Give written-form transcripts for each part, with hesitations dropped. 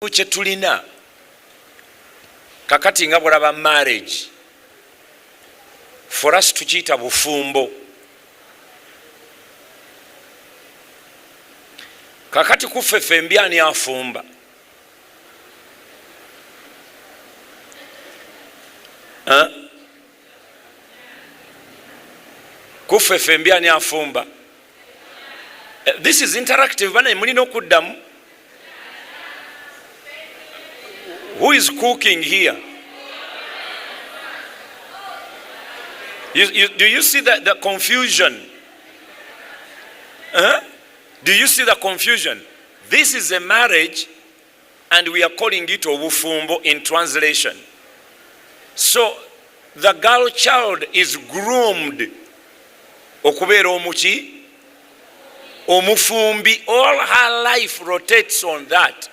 kye tulina kakati nga bwolaba marriage for us tukiyita bufumbo. Kakati kuffe mbi ani afumba? Kuffe mbi ani afumba? This is interactive, bana mulina okuddamu. Who is cooking here? Do you see the confusion? Do you see the confusion? This is a marriage and we are calling it obufumbo in translation. So the girl child is groomed okubeera omuki omufumbi. All her life rotates on that.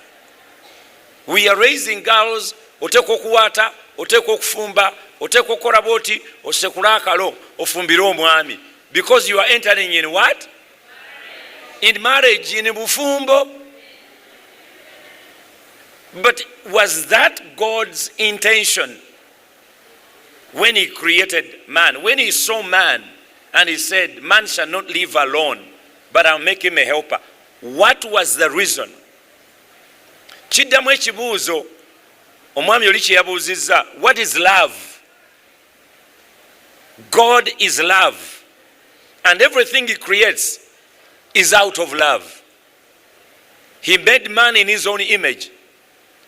We are raising girls, oteekwa okuwaata, oteekwa okufumba, oteekwa okukola bwoti, osekula akalo, ofumbire omwami. Because you are entering in what? In marriage, in bufumbo. But was that God's intention when he created man? When he saw man and he said, man shall not live alone, but I'll make him a helper. What was the reason? Kiddamu ekibuuzo omwami oli kye yabuuzizza. What is love? God is love, and everything he creates is out of love. He made man in his own image.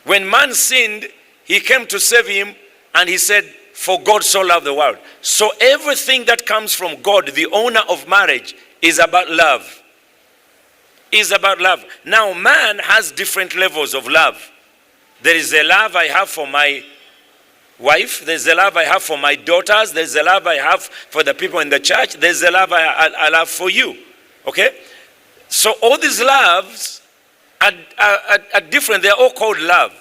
When man sinned, he came to save him, and he said, for God so loved the world. So everything that comes from God, the owner of marriage, is about love. Is about love. Now man has different levels of love. There is a love I have for my wife, there's a love I have for my daughters, there's a love I have for the people in the church, there's a love I love for you. Okay? So all these loves are different. They're all called love.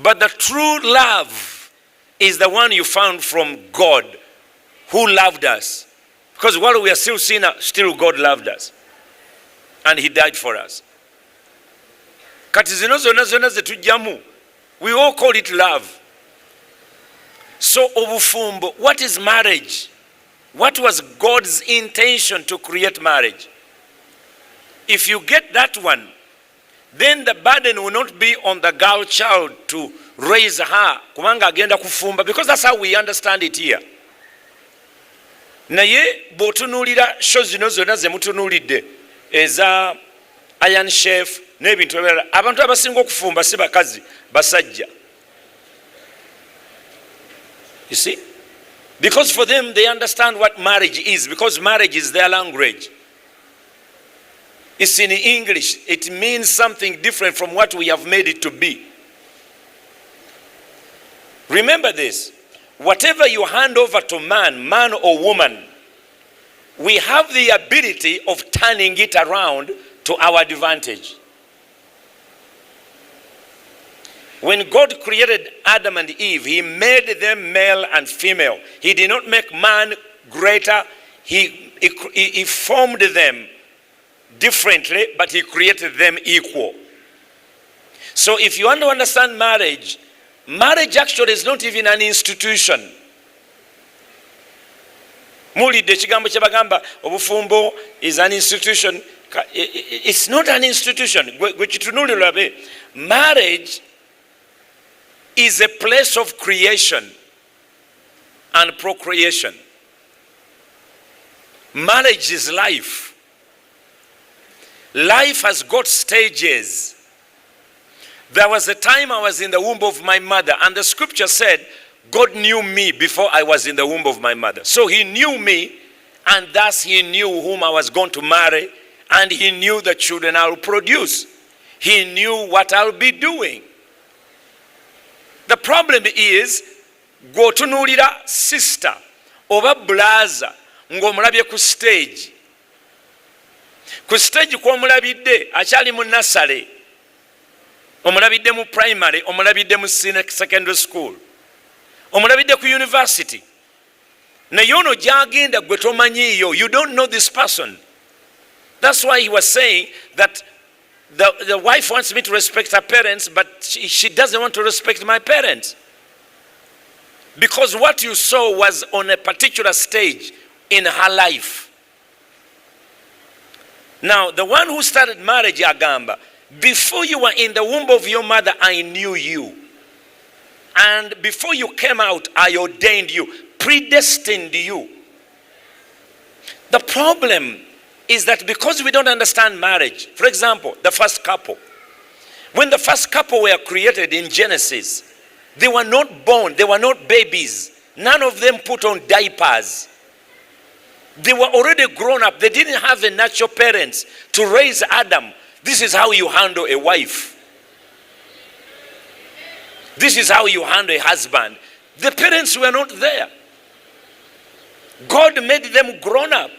But the true love is the one you found from God, who loved us. Because while we are still sinners, still God loved us. And he died for us. Kati zino zonna ze tujjamu, we all call it love. So obufumbo, what is marriage? What was God's intention to create marriage? If you get that one, then the burden will not be on the girl child to raise her kubanga agenda kufumba, because that's how we understand it here. Naye bw'otunuulira show zino zonna ze mutunuulidde eza Iron Chef n'ebintu ebirala, abantu abasinga okufumba si bakazi, basajja. You see? Because for them they understand what marriage is, because marriage is their language. It's in English. It means something different from what we have made it to be. Remember this. Whatever you hand over to man or woman, we have the ability of turning it around to our advantage. When God created Adam and Eve, he made them male and female. He did not make man greater. He formed them differently, but he created them equal. So if you want to understand marriage, marriage actually is not even an institution. Mulidde ekigambo kye bagamba obufumbo is an institution. It's not an institution. Gwe kitunuulira be. Marriage is a place of creation and procreation. Marriage is life. Life has got stages. There was a time I was in the womb of my mother, and the scripture said, God knew me before I was in the womb of my mother. So he knew me, and thus he knew whom I was going to marry, and he knew the children I will produce. He knew what I'll be doing. The problem is, gwotunuulira sister oba blaza ng'omulabye ku stage. Ku stage kw'omulabidde akyali mu nursery, omulabidde mu primary, omulabidde mu secondary school, omulabidde ku university. Naye ono gy'agenda gwe tomanyiiyo. You don't know this person. That's why he was saying that the wife wants me to respect her parents, but she doesn't want to respect my parents. Because what you saw was on a particular stage in her life. Now, the one who started marriage, agamba, before you were in the womb of your mother, I knew you. And before you came out, I ordained you, predestined you. The problem is that because we don't understand marriage, for example, the first couple, when the first couple were created in Genesis, they were not born, they were not babies. None of them put on diapers. They were already grown up. They didn't have a natural parents to raise Adam. This is how you handle a wife. This is how you handle a husband. The parents were not there. God made them grown up.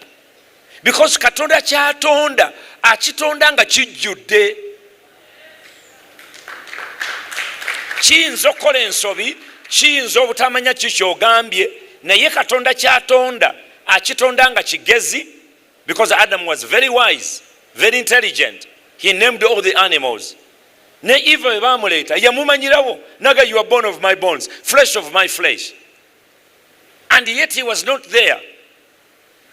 Because Katonda kyatonda, achitonda nga kijjudde. Kiyinza okukola ensobi, kiyinza obutamanya kikyogambye, naye Katonda kyatonda, achitonda nga kigezi, because Adam was very wise, very intelligent. He named all the animals. Ne Eva bamuleta, yamumanyirawo, naga you are bone of my bones, flesh of my flesh. And yet he was not there.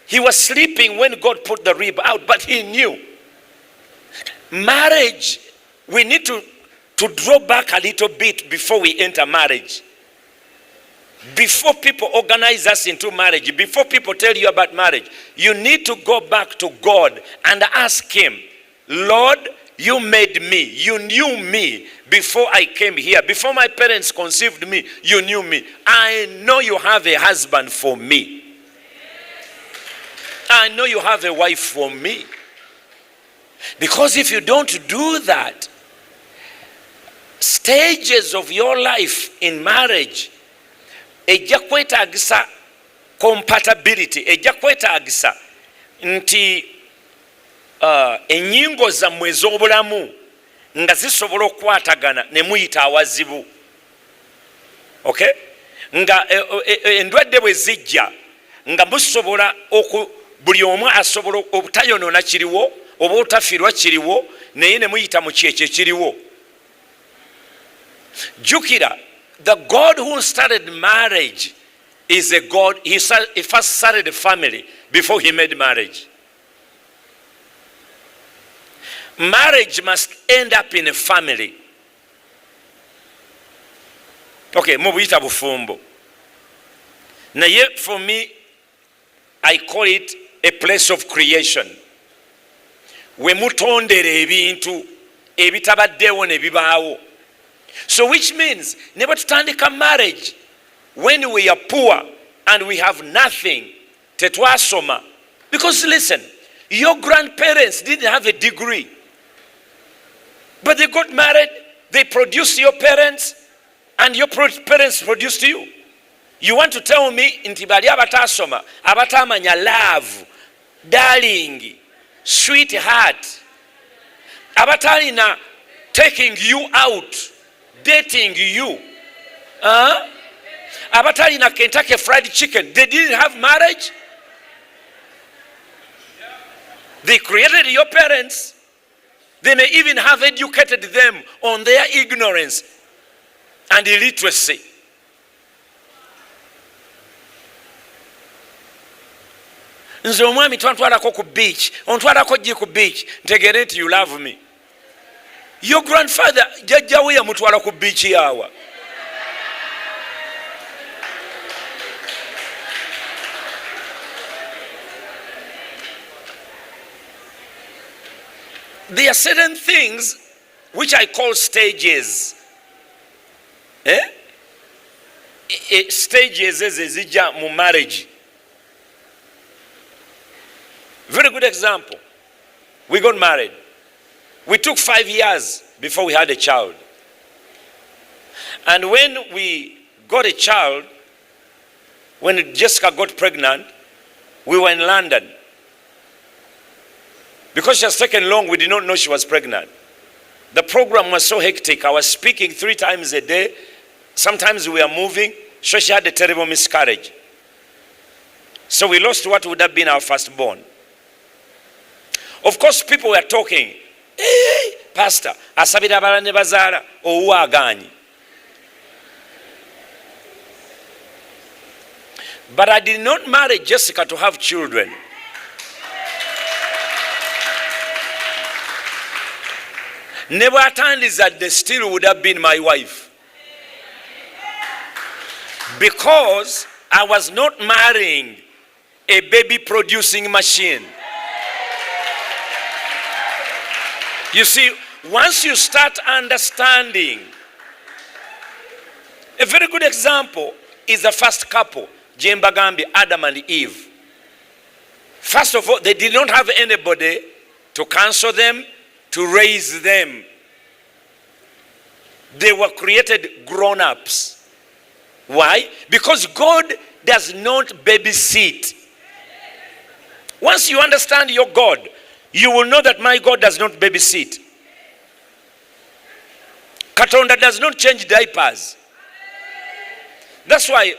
He was sleeping when God put the rib out, but he knew. Marriage, we need to draw back a little bit before we enter marriage. Before people organize us into marriage, before people tell you about marriage, you need to go back to God and ask him, Lord, you made me. You knew me before I came here. Before my parents conceived me, you knew me. I know you have a husband for me. I know you have a wife for me. Because if you don't do that, stages of your life in marriage, ejja kwetaagisa compatibility, ejja kwetaagisa nti ennyingo zammwe ez'obulamu nga zisobola okukwatagana ne muyita awazibu. Okay? Nga endwadde bwe zijja nga musobola buli omu asobola obutayonoona kiriwo oba obutafiirwa kiriwo naye ne muyita mu kyekyo ekiriwo. Jukira, the God who started marriage is a God. He first started a family before he made marriage. Marriage must end up in a family. Okay, mubuyita bufumbo. Naye for me, I call it a place of creation. We mutondera ebintu ebitabaddewo ne bibaawo. So which means, never tutandika marriage when we are poor and we have nothing, tetwasoma. Because listen, your grandparents didn't have a degree, but they got married, they produced your parents, and your parents produced you. You want to tell me nti bali abatasoma, abatamanya love, darling, sweetheart, abatalina taking you out, dating you, abatalina Kentucky fried chicken, they didn't have marriage? They created your parents. They may even have educated them on their ignorance and illiteracy. Nze omwami twantwalako ku beach, ontwalako gye ku beach, ntegere nti you love me. Your grandfather jajjawe yamutwala ku beach yawa. There are certain things which I call stages. Stages ezija mu marriage. Very good example. We got married. We took 5 years before we had a child. And when we got a child, when Jessica got pregnant, we were in London. Because she has taken long, we did not know she was pregnant. The program was so hectic. I was speaking 3 times a day. Sometimes we were moving. So she had a terrible miscarriage. So we lost what would have been our firstborn. Of course, people were talking. Hey, pastor asabira abalala ne bazaala owaganye. But I did not marry Jessica to have children. Never that they still would have been my wife. Because I was not marrying a baby producing machine. You see, once you start understanding, a very good example is the first couple, Jembagambi, Adam and Eve. First of all, they did not have anybody to counsel them, to raise them. They were created grown-ups. Why? Because God does not babysit. Once you understand your God, you will know that my God does not babysit. Katonda does not change diapers. That's why,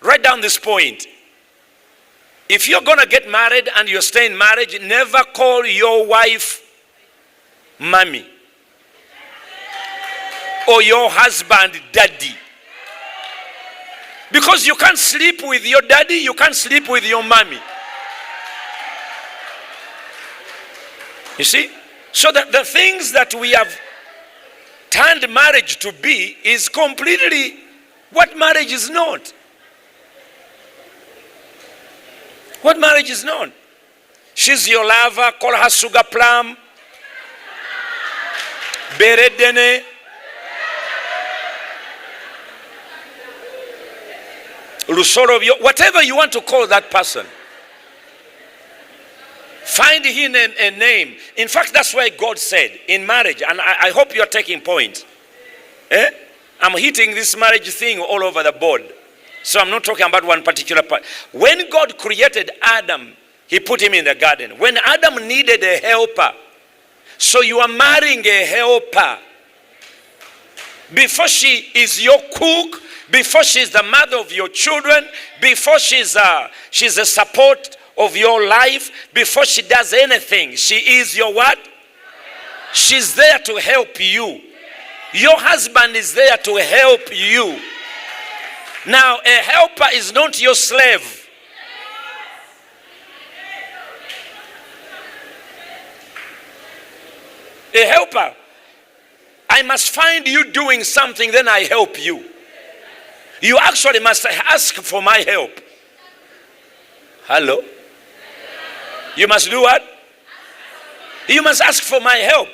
write down this point. If you're going to get married and you're staying in marriage, never call your wife mommy or your husband daddy. Because you can't sleep with your daddy, you can't sleep with your mommy. You see? So that the things that we have turned marriage to be is completely what marriage is not. What marriage is not. She's your lover, call her sugar plum, beredene. Whatever you want to call that person. Find him a name. In fact, that's why God said in marriage, and I hope you're taking point. I'm hitting this marriage thing all over the board. So I'm not talking about one particular part. When God created Adam, he put him in the garden. When Adam needed a helper, so you are marrying a helper. Before she is your cook, before she's the mother of your children, before she's a support of your life, before she does anything, she is your what? She's there to help you. Your husband is there to help you. Now, a helper is not your slave. A helper, I must find you doing something, then I help you. You actually must ask for my help. Hello? You must do what? You must ask for my help.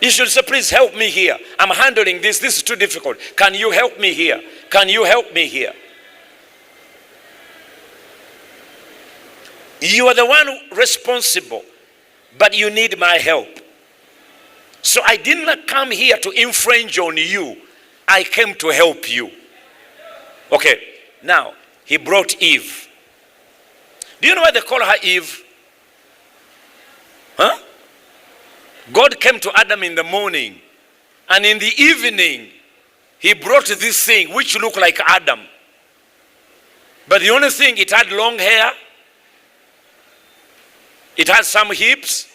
You should say, please help me here. I'm handling this. This is too difficult. Can you help me here? Can you help me here? You are the one responsible, but you need my help. So I did not come here to infringe on you. I came to help you. Okay, now, he brought Eve. Do you know why they call her Eve? Huh? God came to Adam in the morning, and in the evening, he brought this thing which looked like Adam. But the only thing, it had long hair, it had some hips,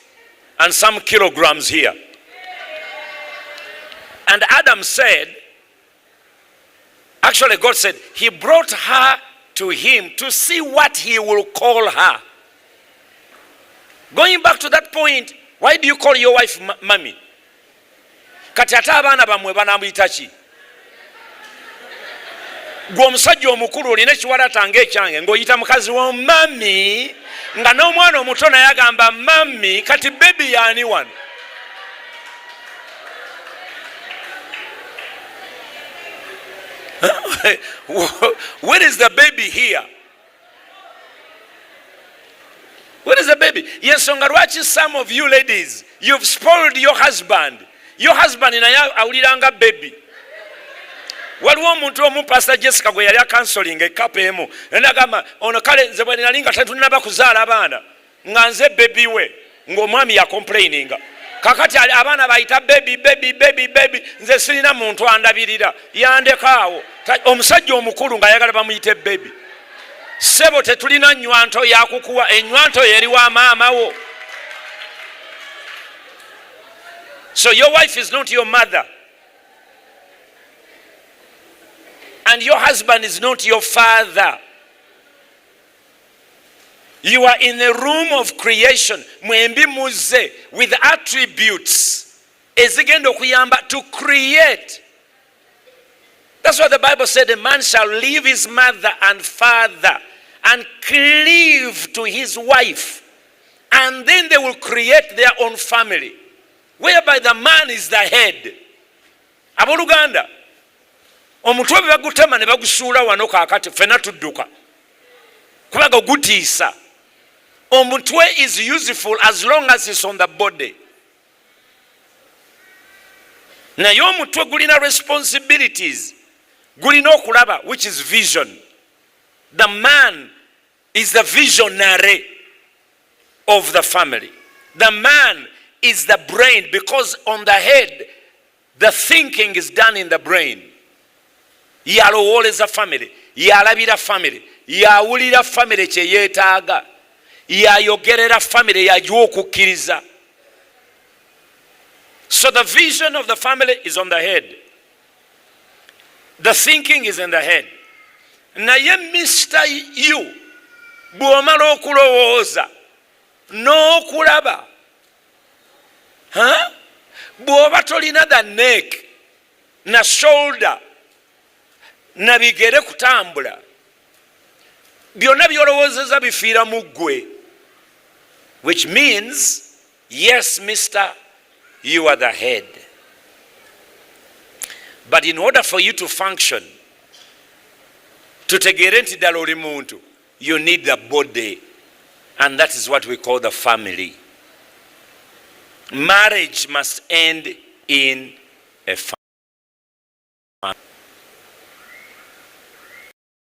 and some kilograms here. And Adam said, actually God said, he brought her to him to see what he will call her. Going back to that point, why do you call your wife mommy? Kati ate abaana bamwe banamuyita ki? Gwe omusajja omukulu olina ekiwalaata ng'ekyange ng'oyita mukazi wo mami, nga n'omwana omuto naye agamba mami, kati baby yaani wano? Where is the baby here? Where is the baby? Yensonga lwaki some of you ladies, you've spoiled your husband. Your husband naye awuliranga baby. Waliwo omuntu omu Pastor Jessica gwe yali akansolinga ekapa emu. Nagamba ono kale nze bwe nali nga tetunaba kuzaala abaana nga nze baby we ng'omwami ya complaininga. Kakati abaana bayita baby nze sirina muntu andabirira yandekaawo. Omusajja omukulu ng'ayagala bamuyite baby. Sebo tetulina nywanto yakukuwa, enywanto yeri wa maama wo. So your wife is not your mother. And your husband is not your father. You are in the room of creation. Mwembi muze with attributes. Ezigendo kuyamba to create. That's what the Bible said. A man shall leave his mother and father and cleave to his wife. And then they will create their own family. Whereby the man is the head. Aboluganda. Omutwe bagutema ne bagusuula wano kaakati fena tudduka. Kubaga gutiisa. Omutwe is useful as long as it's on the body. Naye omutwe gulina responsibilities. Gulina okulaba, which is vision. The man is the visionary of the family. The man is the brain, because on the head, the thinking is done in the brain. Yalowoleza family, yalabira family, yawulira family kye yeetaaga, yayogerera family yagiwa okukkiriza. So the vision of the family is on the head. The thinking is in the head. Naye Mr. You, bw'omala okulowooza n'okulaba, bw'oba tolina the neck na shoulder na bigere kutambula, byonna by'olowoozeza bifiira mu ggwe, which means, yes, Mr., you are the head. But in order for you to function, tutegeere nti ddala oli muntu, you need the body. And that is what we call the family. Marriage must end in a family.